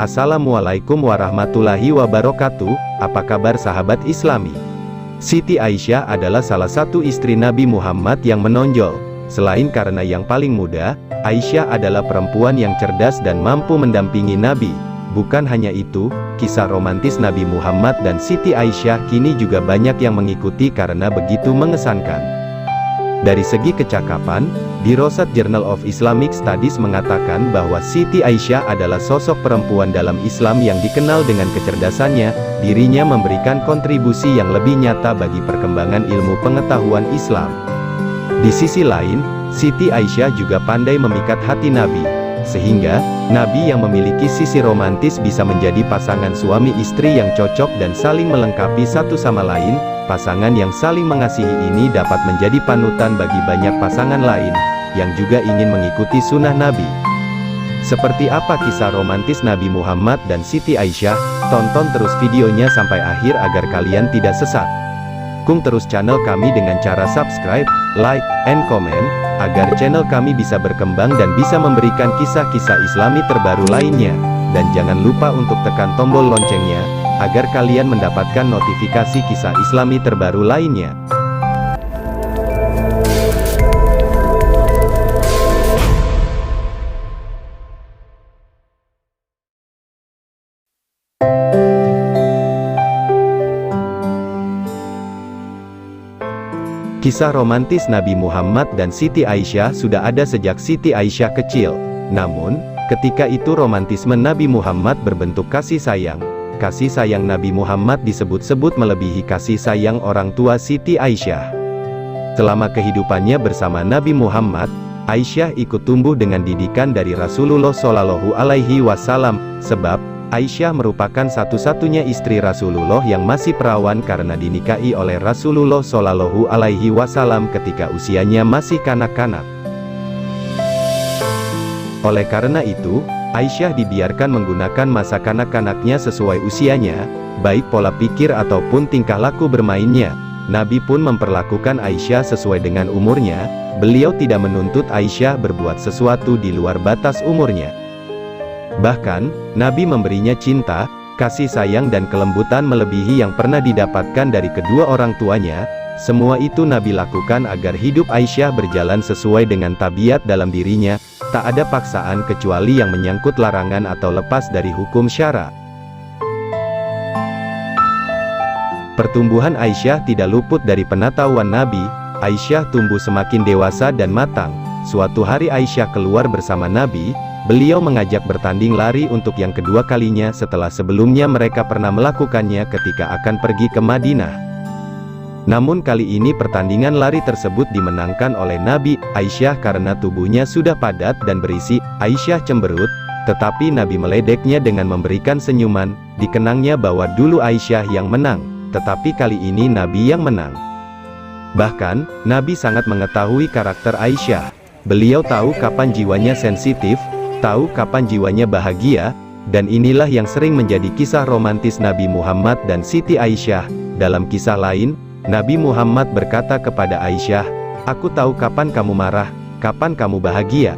Assalamualaikum warahmatullahi wabarakatuh. Apa kabar sahabat Islami? Siti Aisyah adalah salah satu istri Nabi Muhammad yang menonjol. Selain karena yang paling muda, Aisyah adalah perempuan yang cerdas dan mampu mendampingi Nabi. Bukan hanya itu, kisah romantis Nabi Muhammad dan Siti Aisyah kini juga banyak yang mengikuti karena begitu mengesankan. Dari segi kecakapan, Dirasat Journal of Islamic Studies mengatakan bahwa Siti Aisyah adalah sosok perempuan dalam Islam yang dikenal dengan kecerdasannya. Dirinya memberikan kontribusi yang lebih nyata bagi perkembangan ilmu pengetahuan Islam. Di sisi lain, Siti Aisyah juga pandai memikat hati Nabi, sehingga Nabi yang memiliki sisi romantis bisa menjadi pasangan suami istri yang cocok dan saling melengkapi satu sama lain. Pasangan yang saling mengasihi ini dapat menjadi panutan bagi banyak pasangan lain yang juga ingin mengikuti sunnah Nabi. Seperti apa kisah romantis Nabi Muhammad dan Siti Aisyah? Tonton terus videonya sampai akhir agar kalian tidak sesat. Dukung terus channel kami dengan cara subscribe, like, and comment, agar channel kami bisa berkembang dan bisa memberikan kisah-kisah Islami terbaru lainnya. Dan jangan lupa untuk tekan tombol loncengnya, agar kalian mendapatkan notifikasi kisah Islami terbaru lainnya. Kisah romantis Nabi Muhammad dan Siti Aisyah sudah ada sejak Siti Aisyah kecil. Namun, ketika itu romantisme Nabi Muhammad berbentuk kasih sayang. Kasih sayang Nabi Muhammad disebut-sebut melebihi kasih sayang orang tua Siti Aisyah. Selama kehidupannya bersama Nabi Muhammad, Aisyah ikut tumbuh dengan didikan dari Rasulullah Shallallahu Alaihi Wasallam, sebab Aisyah merupakan satu-satunya istri Rasulullah yang masih perawan karena dinikahi oleh Rasulullah Shallallahu Alaihi Wasallam ketika usianya masih kanak-kanak. Oleh karena itu, Aisyah dibiarkan menggunakan masa kanak-kanaknya sesuai usianya, baik pola pikir ataupun tingkah laku bermainnya. Nabi pun memperlakukan Aisyah sesuai dengan umurnya. Beliau tidak menuntut Aisyah berbuat sesuatu di luar batas umurnya. Bahkan, Nabi memberinya cinta, kasih sayang dan kelembutan melebihi yang pernah didapatkan dari kedua orang tuanya. Semua itu Nabi lakukan agar hidup Aisyah berjalan sesuai dengan tabiat dalam dirinya. Tak ada paksaan kecuali yang menyangkut larangan atau lepas dari hukum syara. Pertumbuhan Aisyah tidak luput dari pengetahuan Nabi. Aisyah tumbuh semakin dewasa dan matang. Suatu hari Aisyah keluar bersama Nabi. Beliau mengajak bertanding lari untuk yang kedua kalinya setelah sebelumnya mereka pernah melakukannya ketika akan pergi ke Madinah. Namun kali ini pertandingan lari tersebut dimenangkan oleh Nabi. Aisyah karena tubuhnya sudah padat dan berisi. Aisyah cemberut, tetapi Nabi meledeknya dengan memberikan senyuman. Dikenangnya bahwa dulu Aisyah yang menang, tetapi kali ini Nabi yang menang. Bahkan, Nabi sangat mengetahui karakter Aisyah. Beliau tahu kapan jiwanya sensitif, tahu kapan jiwanya bahagia, dan inilah yang sering menjadi kisah romantis Nabi Muhammad dan Siti Aisyah. Dalam kisah lain, Nabi Muhammad berkata kepada Aisyah, "Aku tahu kapan kamu marah, kapan kamu bahagia."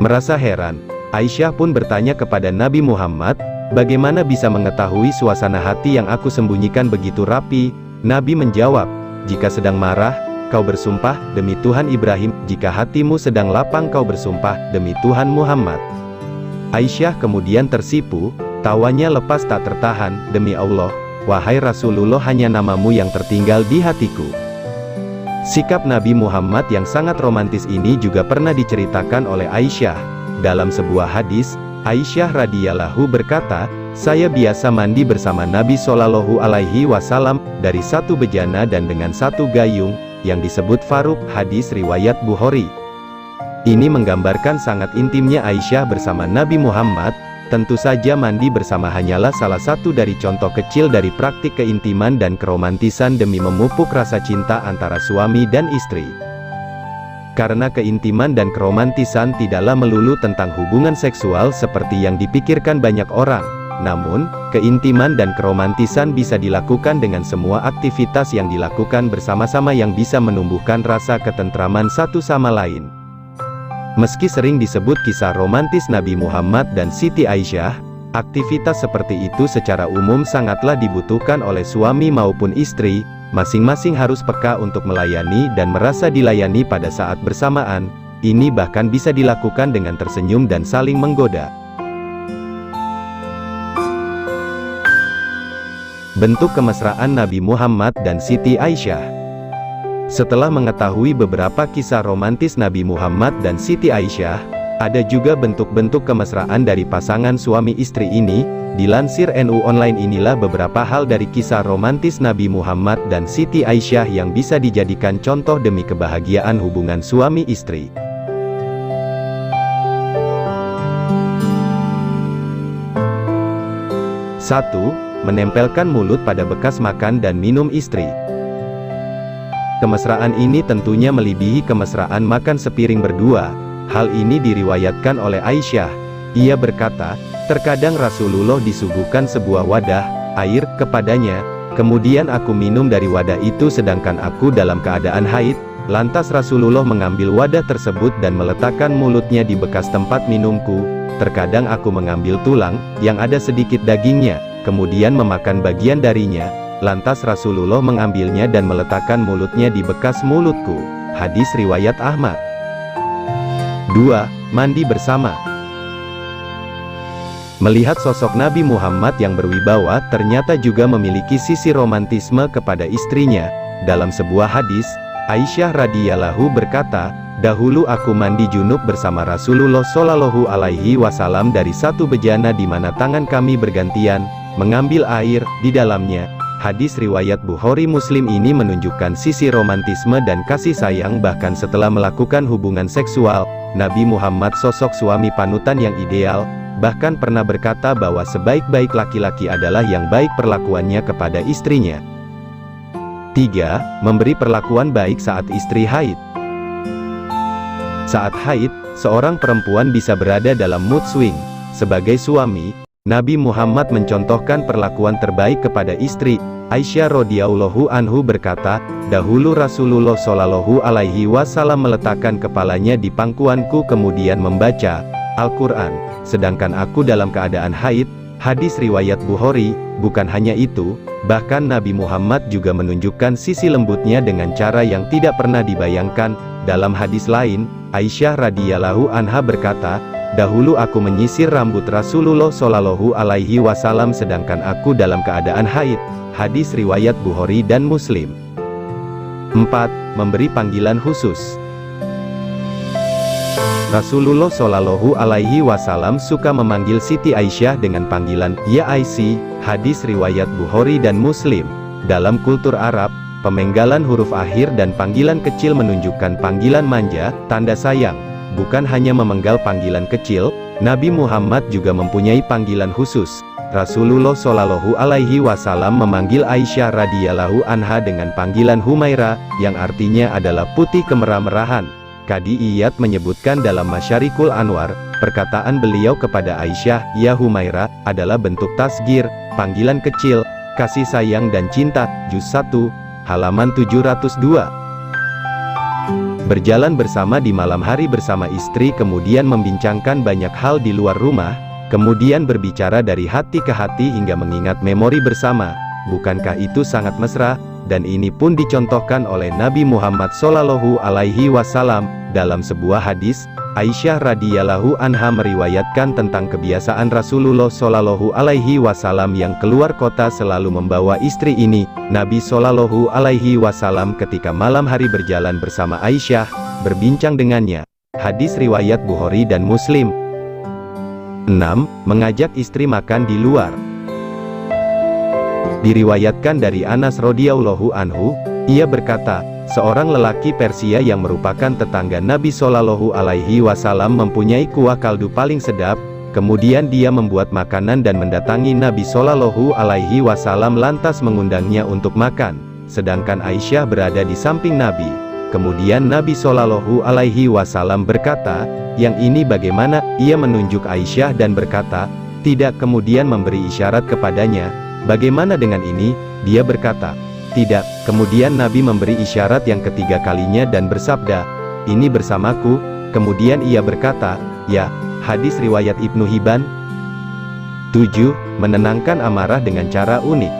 Merasa heran, Aisyah pun bertanya kepada Nabi Muhammad, "Bagaimana bisa mengetahui suasana hati yang aku sembunyikan begitu rapi?" Nabi menjawab, "Jika sedang marah, kau bersumpah, demi Tuhan Ibrahim, jika hatimu sedang lapang kau bersumpah, demi Tuhan Muhammad." Aisyah kemudian tersipu, tawanya lepas tak tertahan, "Demi Allah, wahai Rasulullah, hanya namamu yang tertinggal di hatiku." Sikap Nabi Muhammad yang sangat romantis ini juga pernah diceritakan oleh Aisyah. Dalam sebuah hadis, Aisyah radhiyallahu berkata, "Saya biasa mandi bersama Nabi Shallallahu Alaihi Wasallam, dari satu bejana dan dengan satu gayung, yang disebut Faruk." Hadis riwayat Bukhari. Ini menggambarkan sangat intimnya Aisyah bersama Nabi Muhammad. Tentu saja mandi bersama hanyalah salah satu dari contoh kecil dari praktik keintiman dan keromantisan demi memupuk rasa cinta antara suami dan istri. Karena keintiman dan keromantisan tidaklah melulu tentang hubungan seksual seperti yang dipikirkan banyak orang. Namun, keintiman dan keromantisan bisa dilakukan dengan semua aktivitas yang dilakukan bersama-sama yang bisa menumbuhkan rasa ketentraman satu sama lain. Meski sering disebut kisah romantis Nabi Muhammad dan Siti Aisyah, aktivitas seperti itu secara umum sangatlah dibutuhkan oleh suami maupun istri, masing-masing harus peka untuk melayani dan merasa dilayani pada saat bersamaan. Ini bahkan bisa dilakukan dengan tersenyum dan saling menggoda. Bentuk kemesraan Nabi Muhammad dan Siti Aisyah. Setelah mengetahui beberapa kisah romantis Nabi Muhammad dan Siti Aisyah, ada juga bentuk-bentuk kemesraan dari pasangan suami istri ini. Dilansir NU Online, inilah beberapa hal dari kisah romantis Nabi Muhammad dan Siti Aisyah yang bisa dijadikan contoh demi kebahagiaan hubungan suami istri. 1. Menempelkan mulut pada bekas makan dan minum istri. Kemesraan ini tentunya melebihi kemesraan makan sepiring berdua. Hal ini diriwayatkan oleh Aisyah. Ia berkata, terkadang Rasulullah disuguhkan sebuah wadah air kepadanya, kemudian aku minum dari wadah itu sedangkan aku dalam keadaan haid. Lantas Rasulullah mengambil wadah tersebut dan meletakkan mulutnya di bekas tempat minumku. Terkadang aku mengambil tulang yang ada sedikit dagingnya, kemudian memakan bagian darinya. Lantas Rasulullah mengambilnya dan meletakkan mulutnya di bekas mulutku. Hadis riwayat Ahmad. 2. Mandi bersama. Melihat sosok Nabi Muhammad yang berwibawa ternyata juga memiliki sisi romantisme kepada istrinya. Dalam sebuah hadis, Aisyah radhiyallahu berkata, dahulu aku mandi junub bersama Rasulullah Shallallahu Alaihi Wasallam dari satu bejana di mana tangan kami bergantian mengambil air di dalamnya. Hadis riwayat Bukhari Muslim ini menunjukkan sisi romantisme dan kasih sayang bahkan setelah melakukan hubungan seksual. Nabi Muhammad sosok suami panutan yang ideal, bahkan pernah berkata bahwa sebaik-baik laki-laki adalah yang baik perlakuannya kepada istrinya. 3. Memberi perlakuan baik saat istri haid. Saat haid, seorang perempuan bisa berada dalam mood swing. Sebagai suami, Nabi Muhammad mencontohkan perlakuan terbaik kepada istri. Aisyah radhiyallahu anhu berkata, dahulu Rasulullah Shallallahu Alaihi Wasallam meletakkan kepalanya di pangkuanku kemudian membaca Al-Quran, sedangkan aku dalam keadaan haid. Hadis riwayat Bukhari. Bukan hanya itu, bahkan Nabi Muhammad juga menunjukkan sisi lembutnya dengan cara yang tidak pernah dibayangkan. Dalam hadis lain, Aisyah radhiyallahu anha berkata, dahulu aku menyisir rambut Rasulullah Shallallahu Alaihi Wasallam sedangkan aku dalam keadaan haid. Hadis riwayat Bukhari dan Muslim. 4. Memberi panggilan khusus. Rasulullah Shallallahu Alaihi Wasallam suka memanggil Siti Aisyah dengan panggilan Ya Aisy. Hadis riwayat Bukhari dan Muslim. Dalam kultur Arab, pemenggalan huruf akhir dan panggilan kecil menunjukkan panggilan manja, tanda sayang. Bukan hanya memenggal panggilan kecil, Nabi Muhammad juga mempunyai panggilan khusus. Rasulullah Shallallahu Alaihi Wasallam memanggil Aisyah radhiyallahu anha dengan panggilan Humaira, yang artinya adalah putih kemerah-merahan. Qadi Iyad menyebutkan dalam Masyarikul Anwar, perkataan beliau kepada Aisyah, Ya Humaira, adalah bentuk tasgir, panggilan kecil, kasih sayang dan cinta. Juz 1, halaman 702. Berjalan bersama di malam hari bersama istri kemudian membincangkan banyak hal di luar rumah, kemudian berbicara dari hati ke hati hingga mengingat memori bersama. Bukankah itu sangat mesra? Dan ini pun dicontohkan oleh Nabi Muhammad Shallallahu Alaihi Wasallam. Dalam sebuah hadis, Aisyah radhiyallahu anha meriwayatkan tentang kebiasaan Rasulullah Shallallahu Alaihi Wasallam yang keluar kota selalu membawa istri ini. Nabi Shallallahu Alaihi Wasallam ketika malam hari berjalan bersama Aisyah, berbincang dengannya. Hadis riwayat Bukhari dan Muslim. 6. Mengajak istri makan di luar. Diriwayatkan dari Anas radhiyallahu anhu, ia berkata, seorang lelaki Persia yang merupakan tetangga Nabi Shallallahu Alaihi Wasallam mempunyai kuah kaldu paling sedap. Kemudian dia membuat makanan dan mendatangi Nabi Shallallahu Alaihi Wasallam lantas mengundangnya untuk makan. Sedangkan Aisyah berada di samping Nabi. Kemudian Nabi Shallallahu Alaihi Wasallam berkata, yang ini bagaimana? Ia menunjuk Aisyah dan berkata, tidak kemudian memberi isyarat kepadanya. Bagaimana dengan ini? Dia berkata, tidak. Kemudian Nabi memberi isyarat yang ketiga kalinya dan bersabda, ini bersamaku. Kemudian ia berkata, ya. Hadis riwayat Ibnu Hibban. 7. Menenangkan amarah dengan cara unik.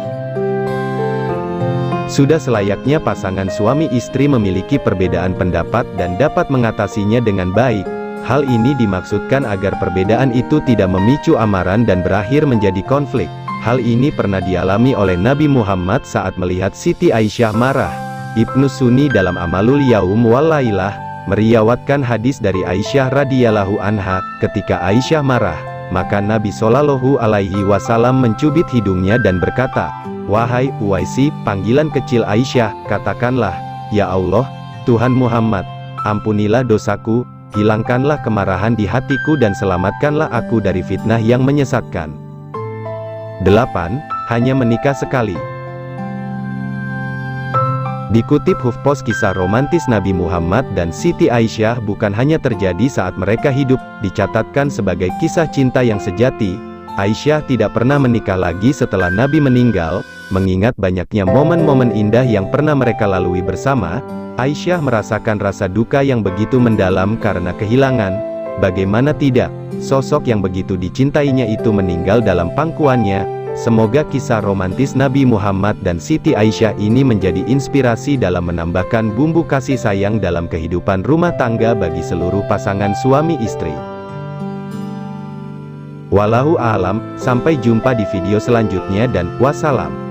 Sudah selayaknya pasangan suami istri memiliki perbedaan pendapat dan dapat mengatasinya dengan baik. Hal ini dimaksudkan agar perbedaan itu tidak memicu amaran dan berakhir menjadi konflik. Hal ini pernah dialami oleh Nabi Muhammad saat melihat Siti Aisyah marah. Ibnu Sunni dalam Amalul Yaum wal Lailah meriwayatkan hadis dari Aisyah radhiyallahu anha, ketika Aisyah marah, maka Nabi Shallallahu alaihi wasallam mencubit hidungnya dan berkata, wahai Uwaisi, panggilan kecil Aisyah, katakanlah, ya Allah, Tuhan Muhammad, ampunilah dosaku, hilangkanlah kemarahan di hatiku dan selamatkanlah aku dari fitnah yang menyesatkan. 8. Hanya menikah sekali. Dikutip HuffPost, kisah romantis Nabi Muhammad dan Siti Aisyah bukan hanya terjadi saat mereka hidup, dicatatkan sebagai kisah cinta yang sejati. Aisyah tidak pernah menikah lagi setelah Nabi meninggal, mengingat banyaknya momen-momen indah yang pernah mereka lalui bersama. Aisyah merasakan rasa duka yang begitu mendalam karena kehilangan. Bagaimana tidak, sosok yang begitu dicintainya itu meninggal dalam pangkuannya. Semoga kisah romantis Nabi Muhammad dan Siti Aisyah ini menjadi inspirasi dalam menambahkan bumbu kasih sayang dalam kehidupan rumah tangga bagi seluruh pasangan suami istri. Wallahu a'lam, sampai jumpa di video selanjutnya dan wassalam.